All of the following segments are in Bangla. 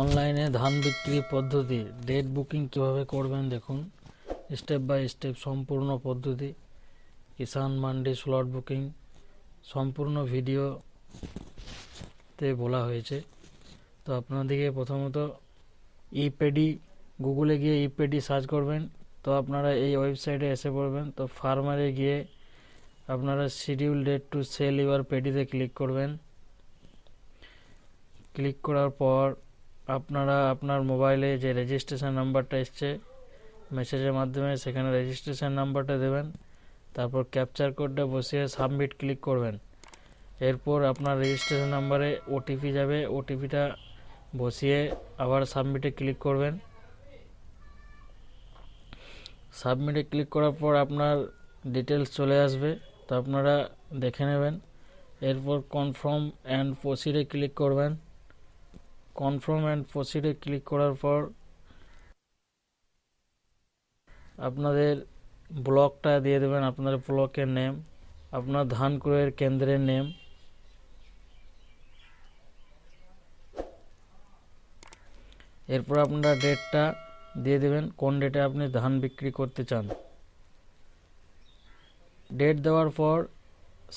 অনলাইনে ধান বিক্রি পদ্ধতি ডেট বুকিং কিভাবে করবেন দেখুন স্টেপ বাই স্টেপ সম্পূর্ণ পদ্ধতি কিষাণ মান্ডি স্লট বুকিং সম্পূর্ণ ভিডিওতে বলা হয়েছে। তো আপনাদেরকে প্রথমত ইপ্যাডি গুগলে গিয়ে ইপ্যাডি সার্চ করবেন, তো আপনারা এই ওয়েবসাইটে এসে পড়বেন। তো ফার্মারে গিয়ে আপনারা schedule date to sell your প্যাডিতে ক্লিক করবেন। ক্লিক করার পর আপনারা আপনার মোবাইলে যে রেজিস্ট্রেশন নাম্বারটা এসছে মেসেজের মাধ্যমে সেখানে রেজিস্ট্রেশন নাম্বারটা দেবেন, তারপর ক্যাপচার কোডটা বসিয়ে সাবমিট ক্লিক করবেন। এরপর আপনার রেজিস্ট্রেশন নাম্বারে ওটিপি যাবে, ওটিপিটা বসিয়ে আবার সাবমিটে ক্লিক করবেন। সাবমিটে ক্লিক করার পর আপনার ডিটেলস চলে আসবে, তো আপনারা দেখে নেবেন। এরপর কনফার্ম অ্যান্ড প্রসিডে ক্লিক করবেন। কনফার্ম অ্যান্ড প্রসিডে ক্লিক করার পর আপনাদের ব্লকটা দিয়ে দেবেন, আপনাদের ব্লকের নেম, আপনার ধান ক্রয়ের কেন্দ্রের নেম, এরপর আপনারা ডেটটা দিয়ে দেবেন কোন ডেটে আপনি ধান বিক্রি করতে চান। ডেট দেওয়ার পর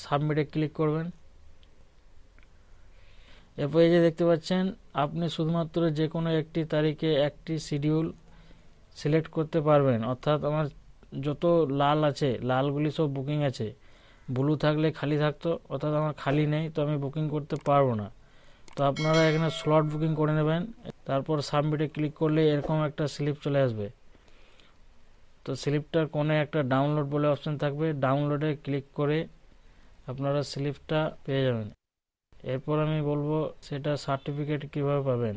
সাবমিটে ক্লিক করবেন। এরপর এই যে দেখতে পাচ্ছেন আপনি শুধুমাত্র যে কোনো একটি তারিখে একটি শিডিউল সিলেক্ট করতে পারবেন, অর্থাৎ আমার যত লাল আছে লালগুলি সব বুকিং আছে, ব্লু থাকলে খালি থাকতো, অর্থাৎ আমার খালি নেই, তো আমি বুকিং করতে পারবো না। তো আপনারা এখানে স্লট বুকিং করে নেবেন। তারপর সাবমিটে ক্লিক করলে এরকম একটা স্লিপ চলে আসবে। তো স্লিপটার কোণে একটা ডাউনলোড বলে অপশন থাকবে, ডাউনলোডে ক্লিক করে আপনারা স্লিপটা পেয়ে যাবেন। এরপর আমি বলবো সেটা সার্টিফিকেট কিভাবে পাবেন।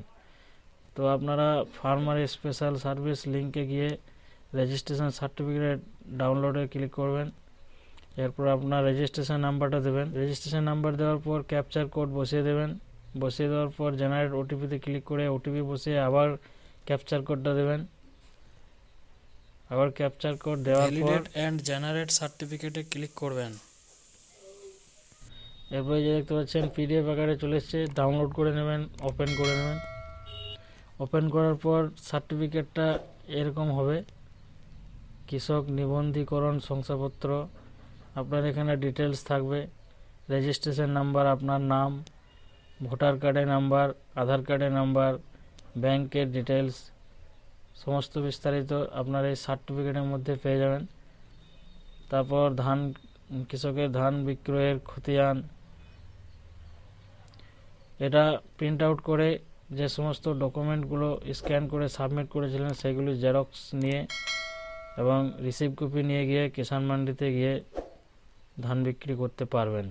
তো আপনারা ফার্মার স্পেশাল সার্ভিস লিঙ্কে গিয়ে রেজিস্ট্রেশন সার্টিফিকেট ডাউনলোডে ক্লিক করবেন। এরপর আপনার রেজিস্ট্রেশন নাম্বারটা দেবেন। রেজিস্ট্রেশন নাম্বার দেওয়ার পর ক্যাপচার কোড বসিয়ে দেবেন। বসিয়ে দেওয়ার পর জেনারেট ওটিপিতে ক্লিক করে ওটিপি বসিয়ে আবার ক্যাপচার কোডটা দেবেন। আবার ক্যাপচার কোড দেওয়ার পর ভ্যালিডেট অ্যান্ড জেনারেট সার্টিফিকেটে ক্লিক করবেন। এরপরে যে দেখতে পাচ্ছেন পিডিএফ আকারে চলে এসছে, ডাউনলোড করে নেবেন, ওপেন করে নেবেন। ওপেন করার পর সার্টিফিকেটটা এরকম হবে, কৃষক নিবন্ধীকরণ শংসাপত্র, আপনার এখানে ডিটেলস থাকবে, রেজিস্ট্রেশন নাম্বার, আপনার নাম, ভোটার কার্ডের নাম্বার, আধার কার্ডের নাম্বার, ব্যাংকের ডিটেলস, সমস্ত বিস্তারিত আপনার এই সার্টিফিকেটের মধ্যে পেয়ে যাবেন। তারপর কৃষকের ধান বিক্রয়ের খতিয়ান, এটা প্রিন্ট আউট করে যে সমস্ত ডকুমেন্টগুলো স্ক্যান করে সাবমিট করেছিলেন সেগুলি জেরক্স নিয়ে এবং রিসিভ কপি নিয়ে গিয়ে কিষাণ মান্ডিতে গিয়ে ধান বিক্রি করতে পারবেন।